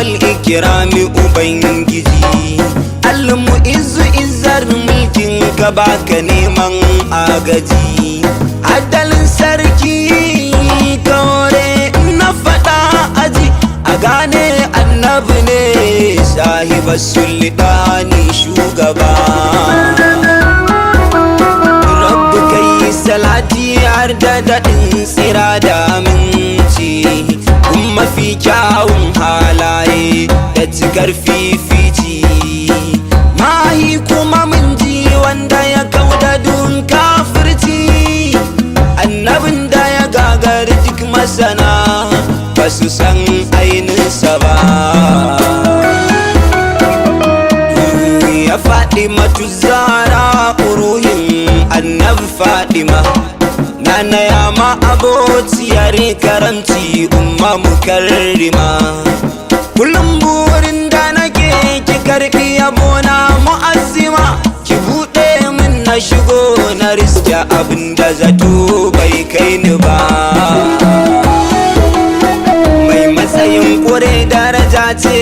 wal ikrami ubangiji. Al-mu'izzu izzar mulkin ka baka neman agaji. Adalin sarki kore na faɗa aji a gane annabi ne sahibar sultani shugaba. Rabbu kai salati har da daɗin tsira da aminci, kun mafi kyawun halaye da cikar fifici. Mahi kuma mun ji wanda ya kauda dun kafirci, annabin da ya gagar duk masana ba su san aininsa ba. Ya Fatima Zahra ruhin annabi Fatima, nana ya ma abociyar karamci umma mukarrima. Kullum burin da nake ki karbi yabona mu'azzima, ki buɗe min na shigo na riska abinda zato bai kai ni ba. Mai matsayin ƙure daraja ce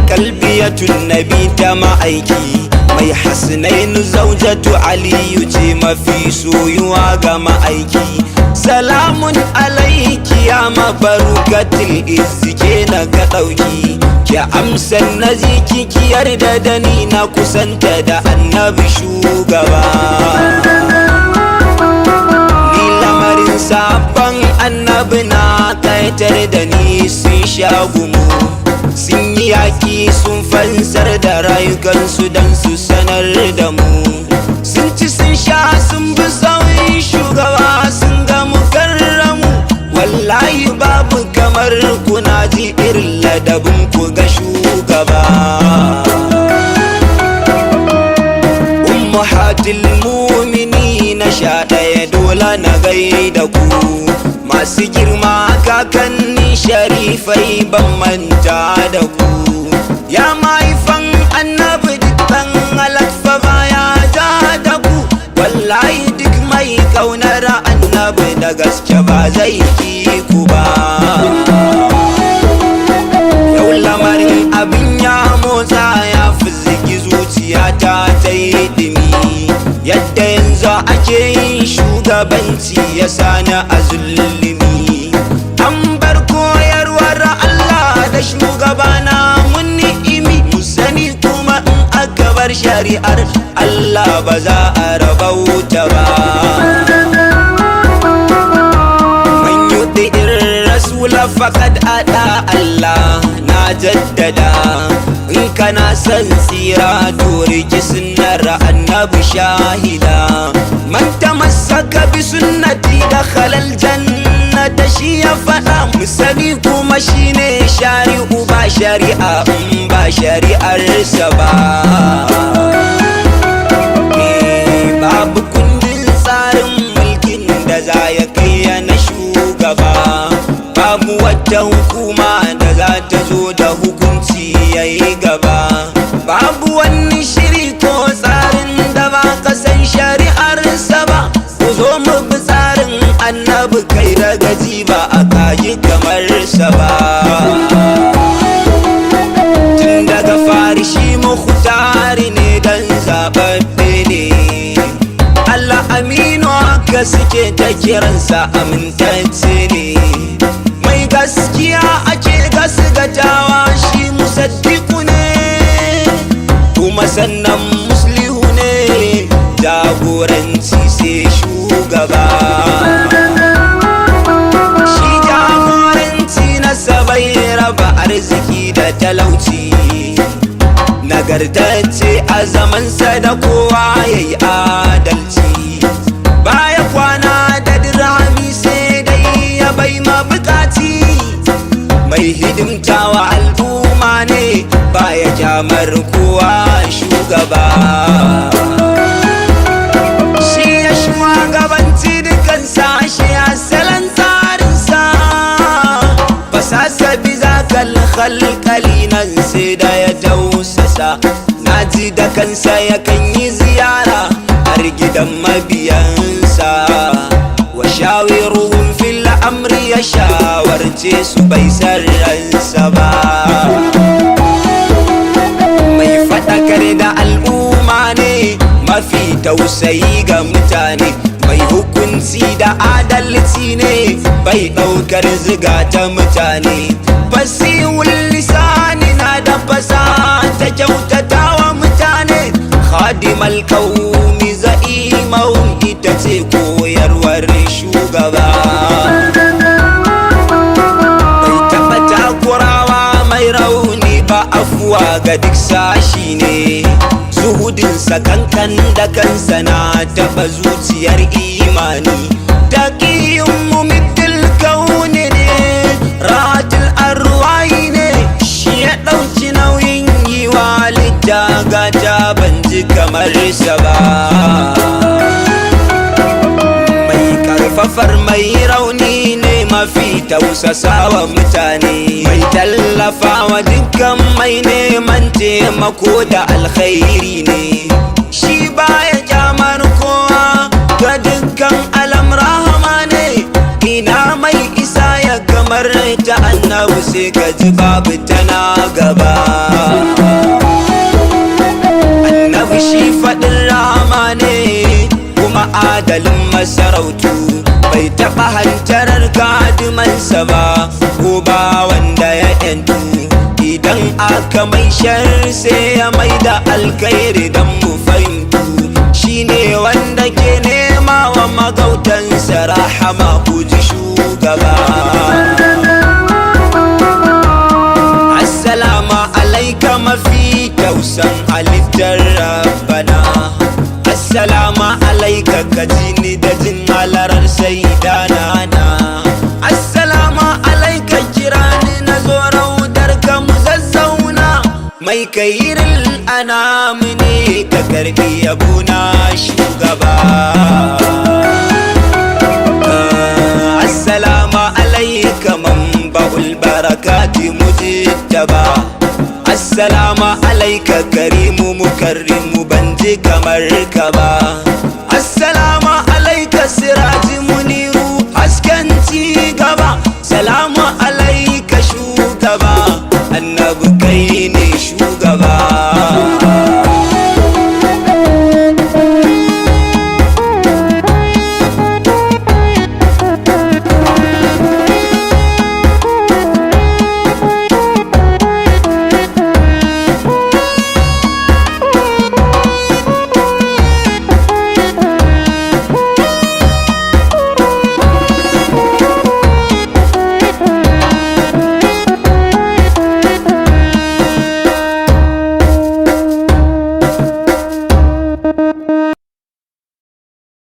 kalbiyatun nabi ta ma'aiki, mai hasnainu zaujatu aliyu ce mafi soyuwa ga ma'aiki. Salamun alaiki ya mabarukatul izike na ka ɗauki, ki amsan na jiki ki yarda da ni na kusanta da annabi shugaba. Ni lamarin sabon annabi na kaitar da ni sun sha gumu, sun yi yaƙi sun fansar da rayukansu don su sanar da mu. Sun ci sun sha sun bi sauyin shugaba sun ga mukarramu, wallahi babu kamar kuna ji irin ladabin ku ga shugaba. Ummahatul mu'minina sha ɗaya dole na gaida ku, masu girma kakanni sharifai ban manta da ku. Ya mahaifan annabi dukkan halatfa baya ja da ku, wallahi duk mai kaunar annabi da gaske ba zai ki ku ba. Yau lamarin abin ya motsa ya fizigi zuciyata ta yi ɗumi, yadda yanzu ake yin shugabanci ya sani a zulumi. An bar koyarwar Allah da shugabana mun ni'imi, mu sani kuma in aka bar shari'ar Allah ba za a rabauta ba. Man yuɗi'ir rasula faƙad aɗa Allah, na jaddada in kana son tsira to riki sunnar annabi shahida. Man tamassaka bi sunnati dakhala aljannata, shi ya faɗa mu sani kuma shine shari'u ba shari'a in ba shari'arsa ba. Babu kundin tsarin mulkin da za ya kai na shugaba, babu wata hukuma da za ta zo da hukunci yayi gaba, babu wani shiri ko tsarin da ba ka san shari'arsa ba. Ku zo mu bi tsarin annabi kai da gaji ba a kayi kamar sa ba. Tun daga fari shi mukhtari ne dan zaɓaɓɓe ne, Allah aminu haka suke ta kiransa amintacce ne. Mai gaskiya ake gasgatawa shi musaddiku ne, kuma sannan muslihu ne, jagoranci sai shugaba. Shi jagoranci na sabai raba arziki da talauci, nagartacce a zamansa da kowa yayi adalci. Baya kwana da dirhami sai dai ya bai mabukaci, mai hidimtawa al'umma ne baya kyamar kowa shugaba. Shi ya shugabanci dukan sashe a salon tsarinsa, fasasa biza kalkali nan sai da ya tausasa. Naji da kansa yakan yi ziyara har gidan mabiyansa, wa shawiruhum fil al'amri ya shawarce su bai san ransa ba. Mai faɗakar da al'umma ne, mafi tausayi ga mutane, mai hukunci da adalci ne, bai ɗaukar ziga ta mutane. Fasihul lisani na da fasaha ta kyautatawa mutane, khadimal qaumi za'imahum ita ce koyarwar shugaba. Bai taɓa takurawa mai rauni ba, afuwa ga duk sashi ne. Zuhudinsa kankan da kansa na taɓa zuciyar imani. Taqiyyun mumiddil kauni ne, rahatul arwahi ne, shi ya ɗauki nauyin yi wa halitta gata, ban ji kamar sa ba. Mai karfafar mai rauni ne, mafi tausasawa mutane, mai tallafawa dukkan mai neman taimako da alkhairi ne. Shi baya kyamar kowa, ga dukkan alam rahama ne. Ina mai isa ya kamar ta annabi, sai ka ji babu tana gaba. Annabi shi faɗin rahama ne, kuma adalin masarautu, bai taɓa hantarar kadimansa ba, ko ba wanda ya yantu. Idan aka mai shar sai ya mai da alkhairi don mu fahimtu. Shi ne wanda ke nema wa magautansa rahama, ku ji shugaba. Assalamu alaika mafi tausan halittar rabbana. Assalamu alaika ka ji ni da jin halarar saidana na. Assalamu alaika kira ni na zo raudar ka mu zazzauna. Mai kairin anami ne, ka karbi yabona shugaba. Assalamu alaika manba'ul barakati mujtaba. Assalamu alaika karimu mukarrimu, ban ji kamar ka ba.